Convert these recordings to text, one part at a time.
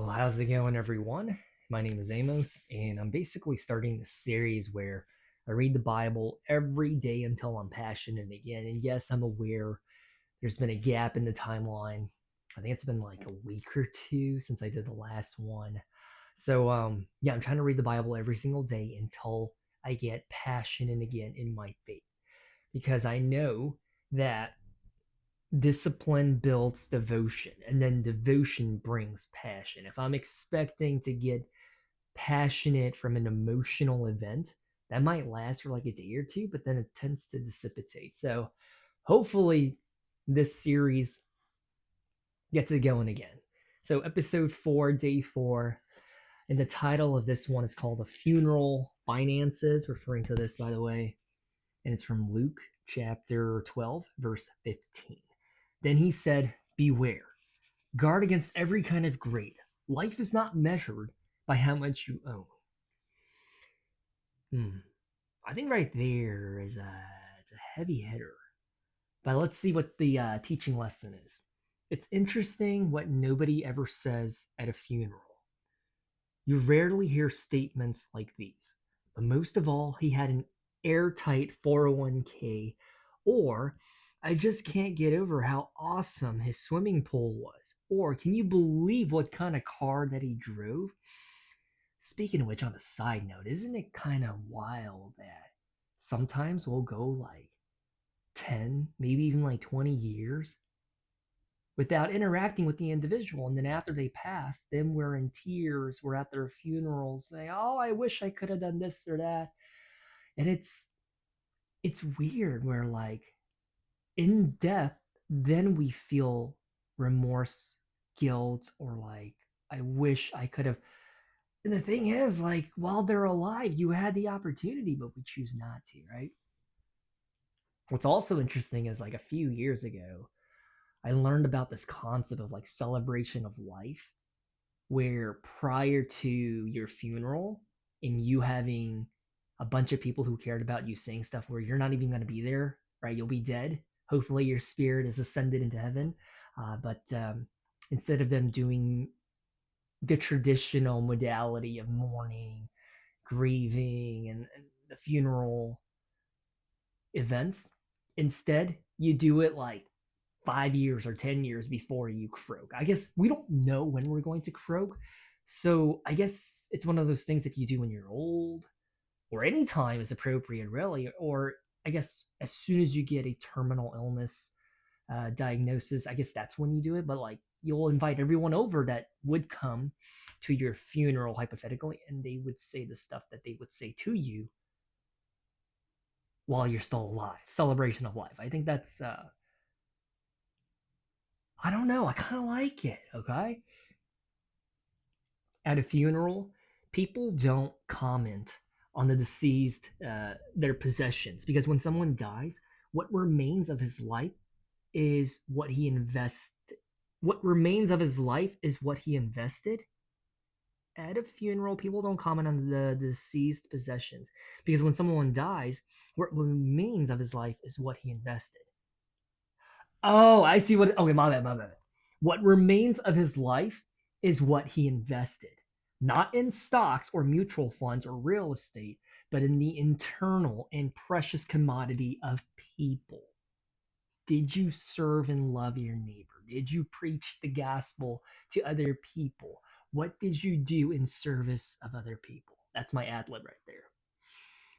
How's it going, everyone? My name is Amos, and I'm basically starting this series where I read the Bible every day until I'm passionate again. And yes, I'm aware there's been a gap in the timeline. I think it's been like a week or two since I did the last one. So, I'm trying to read the Bible every single day until I get passionate again in my faith because I know that discipline builds devotion, and then devotion brings passion. If I'm expecting to get passionate from an emotional event, that might last for like a day or two, but then it tends to dissipate. So hopefully this series gets it going again. So episode 4, day 4, and the title of this one is called "A Funeral Finances," referring to this, by the way, and it's from Luke chapter 12, verse 15. Then he said, "Beware, guard against every kind of greed. Life is not measured by how much you own." Hmm. I think right there is it's a heavy hitter. But let's see what the teaching lesson is. It's interesting what nobody ever says at a funeral. You rarely hear statements like these. But most of all, he had an airtight 401k, or "I just can't get over how awesome his swimming pool was," or "Can you believe what kind of car that he drove?" Speaking of which, on a side note, isn't it kind of wild that sometimes we'll go like 10, maybe even like 20 years without interacting with the individual. And then after they pass, then we're in tears. We're at their funerals saying, "Oh, I wish I could have done this or that." And it's weird where like in death, then we feel remorse, guilt, or like, "I wish I could have." And the thing is, like, while they're alive, you had the opportunity, but we choose not to, right? What's also interesting is like a few years ago, I learned about this concept of like celebration of life, where prior to your funeral and you having a bunch of people who cared about you saying stuff where you're not even going to be there, right? You'll be dead. Hopefully, your spirit is ascended into heaven. But instead of them doing the traditional modality of mourning, grieving, and the funeral events, instead, you do it like 5 years or 10 years before you croak. I guess we don't know when we're going to croak. So I guess it's one of those things that you do when you're old, or any time is appropriate, really. Or I guess as soon as you get a terminal illness diagnosis, I guess that's when you do it. But like you'll invite everyone over that would come to your funeral, hypothetically, and they would say the stuff that they would say to you while you're still alive. Celebration of life. I think that's I don't know. I kind of like it. Okay. At a funeral, people don't comment on the deceased, their possessions, because when someone dies, what remains of his life is what he invested. What remains of his life is what he invested. At a funeral, people don't comment on the deceased possessions, because when someone dies, what remains of his life is what he invested. Oh, I see what. Okay, my bad, my bad. What remains of his life is what he invested, not in stocks or mutual funds or real estate, but in the internal and precious commodity of people. Did you serve and love your neighbor? Did you preach the gospel to other people? What did you do in service of other people? That's my ad lib right there.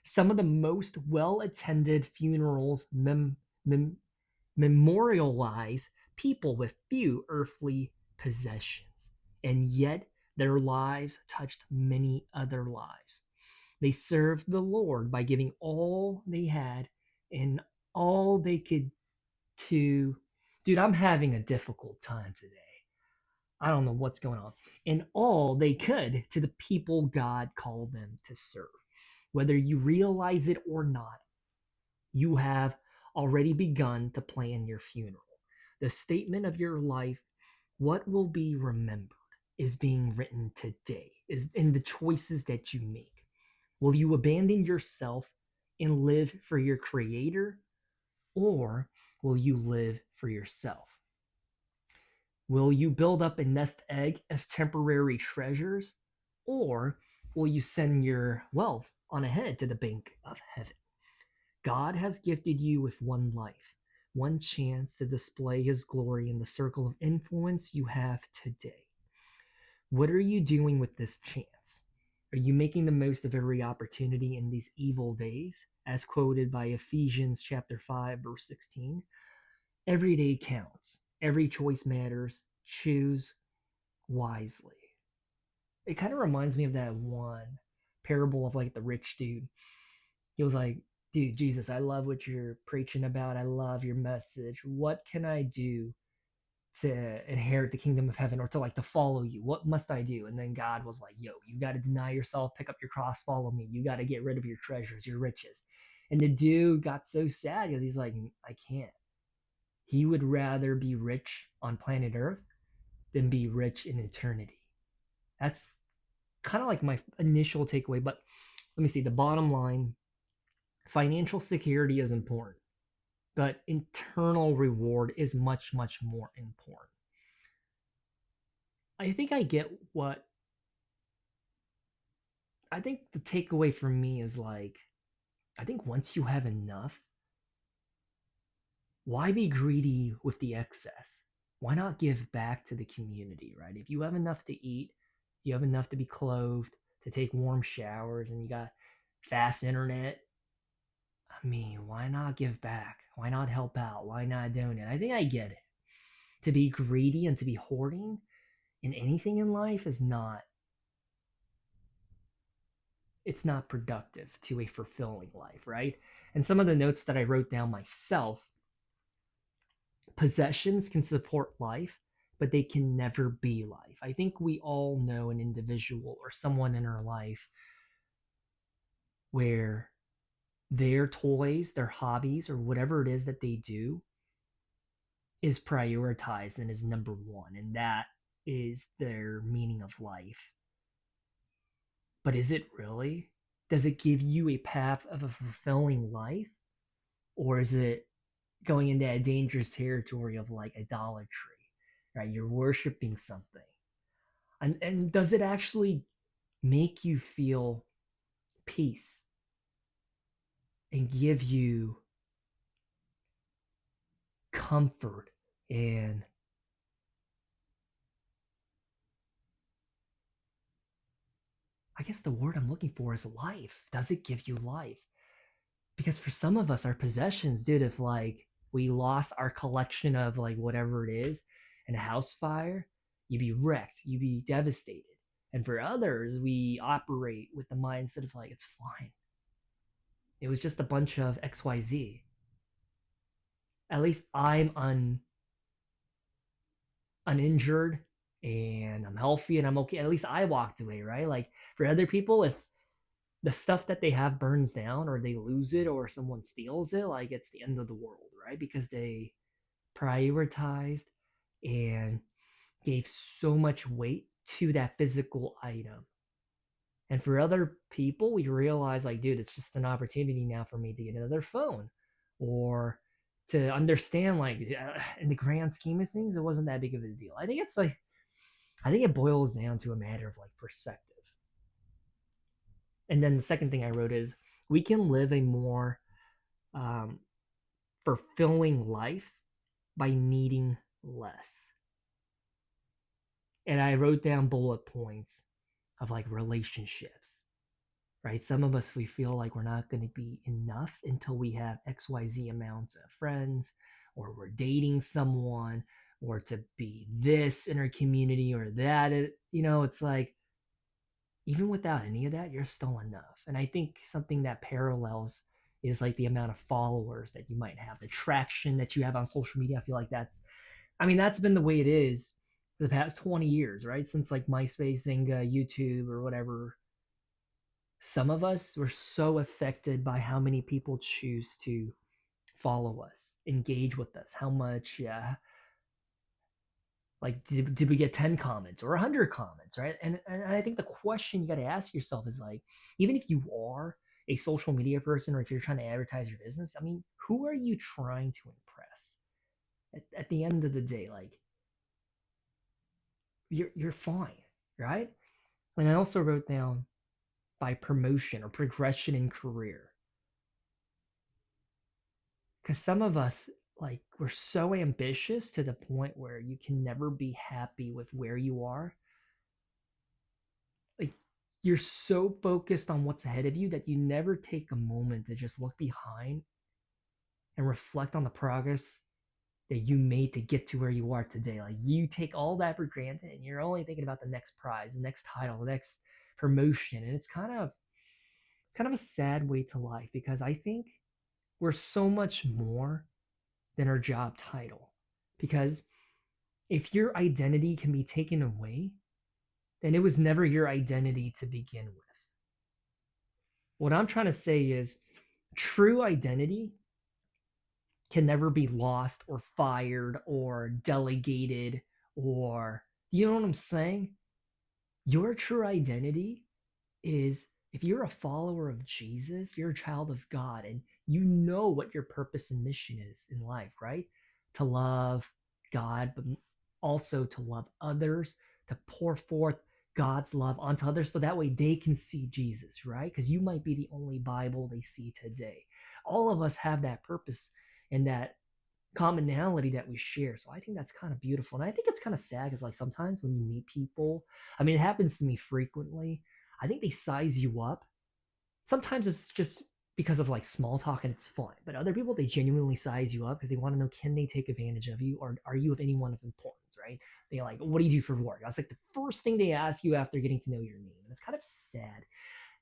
Some of the most well attended funerals memorialize people with few earthly possessions, and yet their lives touched many other lives. They served the Lord by giving all they had and all they could to. Dude, I'm having a difficult time today. I don't know what's going on. And all they could to the people God called them to serve. Whether you realize it or not, you have already begun to plan your funeral. The statement of your life, what will be remembered, is being written today, is in the choices that you make. Will you abandon yourself and live for your creator, or will you live for yourself? Will you build up a nest egg of temporary treasures, or will you send your wealth on ahead to the bank of heaven? God has gifted you with one life, one chance to display his glory in the circle of influence you have today. What are you doing with this chance? Are you making the most of every opportunity in these evil days, as quoted by Ephesians chapter 5 verse 16? Every day counts. Every choice matters. Choose wisely. It kind of reminds me of that one parable of like the rich dude. He was like, dude, Jesus, I love what you're preaching about. I love your message. What can I do to inherit the kingdom of heaven or to like to follow you? What must I do? And then God was like, yo, you got to deny yourself, pick up your cross, follow me. You got to get rid of your treasures, your riches. And the dude got so sad because he's like, I can't. He would rather be rich on planet Earth than be rich in eternity. That's kind of like my initial takeaway. But let me see. The bottom line, financial security is important, but internal reward is much, much more important. I think I get what I think the takeaway for me is like, I think once you have enough, why be greedy with the excess? Why not give back to the community, right? If you have enough to eat, you have enough to be clothed, to take warm showers, and you got fast internet, I mean, why not give back? Why not help out? Why not donate? I think I get it. To be greedy and to be hoarding in anything in life is not it's not productive to a fulfilling life, right? And some of the notes that I wrote down myself, possessions can support life, but they can never be life. I think we all know an individual or someone in our life where their toys, their hobbies, or whatever it is that they do is prioritized and is number one. And that is their meaning of life. But is it really? Does it give you a path of a fulfilling life? Or is it going into a dangerous territory of like idolatry, right? You're worshiping something. And does it actually make you feel peace and give you comfort and I guess the word I'm looking for is life. Does it give you life? Because for some of us, our possessions, dude, if like we lost our collection of like whatever it is in a house fire, you'd be wrecked, you'd be devastated. And for others, we operate with the mindset of like, it's fine. It was just a bunch of XYZ. At least uninjured and I'm healthy and I'm okay. At least I walked away, right? Like for other people, if the stuff that they have burns down or they lose it or someone steals it, like it's the end of the world, right? Because they prioritized and gave so much weight to that physical item. And for other people, we realize, like, dude, it's just an opportunity now for me to get another phone or to understand, like, in the grand scheme of things, it wasn't that big of a deal. I think it boils down to a matter of like perspective. And then the second thing I wrote is we can live a more um, fulfilling life by needing less. And I wrote down bullet points of like relationships, right? Some of us, we feel like we're not going to be enough until we have XYZ amounts of friends, or we're dating someone, or to be this in our community or that. It's like, even without any of that, you're still enough. And I think something that parallels is like the amount of followers that you might have, the traction that you have on social media. I feel like that's been the way it is for the past 20 years, right? Since like MySpace and YouTube or whatever. Some of us were so affected by how many people choose to follow us, engage with us, how much, like, did we get 10 comments or 100 comments, right? And I think the question you got to ask yourself is like, even if you are a social media person or if you're trying to advertise your business, I mean, who are you trying to impress? At the end of the day, like, you're fine, right? And I also wrote down by promotion or progression in career. Because some of us, like, we're so ambitious to the point where you can never be happy with where you are. Like, you're so focused on what's ahead of you that you never take a moment to just look behind and reflect on the progress that you made to get to where you are today. Like, you take all that for granted and you're only thinking about the next prize, the next title, the next promotion. And it's kind of a sad way to life because I think we're so much more than our job title. Because if your identity can be taken away, then it was never your identity to begin with. What I'm trying to say is true identity can never be lost or fired or delegated or, you know what I'm saying? Your true identity is, if you're a follower of Jesus, you're a child of God, and you know what your purpose and mission is in life, right? To love God, but also to love others, to pour forth God's love onto others so that way they can see Jesus, right? Because you might be the only Bible they see today. All of us have that purpose and that commonality that we share. So I think that's kind of beautiful. And I think it's kind of sad because, like, sometimes when you meet people, I mean, it happens to me frequently. I think they size you up. Sometimes it's just because of like small talk and it's fun. But other people, they genuinely size you up because they want to know, can they take advantage of you or are you of anyone of importance, right? They like, what do you do for work? That's like the first thing they ask you after getting to know your name. And it's kind of sad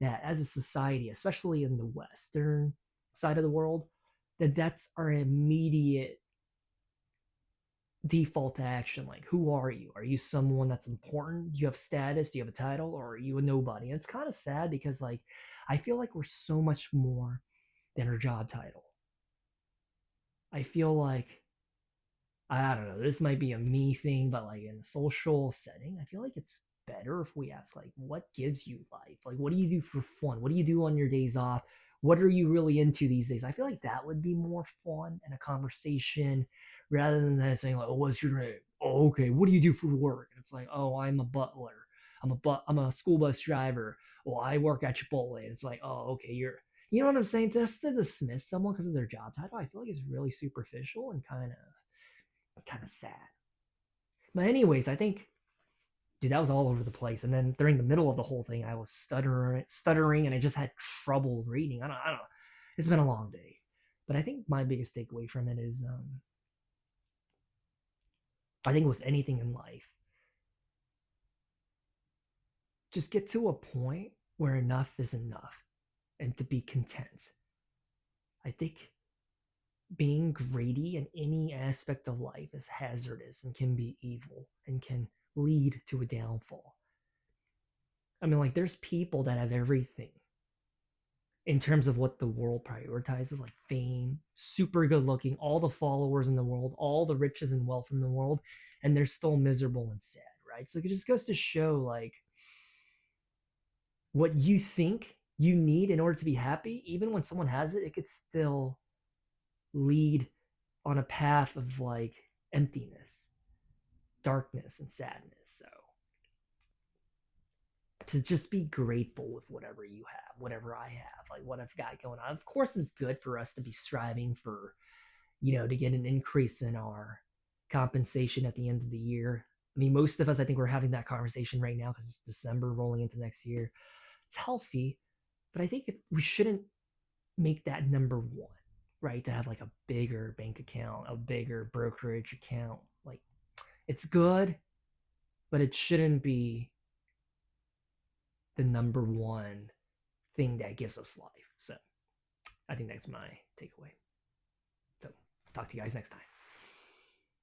that as a society, especially in the Western side of the world, that that's our immediate default action. Like, who are you? Are you someone that's important? Do you have status? Do you have a title? Or are you a nobody? And it's kind of sad because, like, I feel like we're so much more than our job title. I feel like, I don't know, this might be a me thing, but like in a social setting, I feel like it's better if we ask, like, what gives you life? Like, what do you do for fun? What do you do on your days off? What are you really into these days? I feel like that would be more fun and a conversation rather than saying, like, oh, what's your name? Oh, okay. What do you do for work? And it's like, oh, I'm a butler. I'm a school bus driver. Well, I work at Chipotle. And it's like, oh, okay, you know what I'm saying? Just to dismiss someone because of their job title, I feel like is really superficial and kind of sad. But anyways, I think, dude, that was all over the place. And then during the middle of the whole thing, I was stuttering, and I just had trouble reading. I don't know. It's been a long day, but I think my biggest takeaway from it is, I think with anything in life, just get to a point where enough is enough, and to be content. I think being greedy in any aspect of life is hazardous and can be evil and can lead to a downfall. I mean, like, there's people that have everything in terms of what the world prioritizes, like fame, super good looking, all the followers in the world, all the riches and wealth in the world, and they're still miserable and sad, right? So it just goes to show, like, what you think you need in order to be happy, even when someone has it, it could still lead on a path of like emptiness, darkness, and sadness. So to just be grateful with whatever you have, whatever I have, like what I've got going on. Of course, it's good for us to be striving for, to get an increase in our compensation at the end of the year. I mean, most of us, I think we're having that conversation right now because it's December rolling into next year. It's healthy, but I think we shouldn't make that number one, right? To have like a bigger bank account, a bigger brokerage account. Like, it's good, but it shouldn't be the number one thing that gives us life. So I think that's my takeaway. So talk to you guys next time.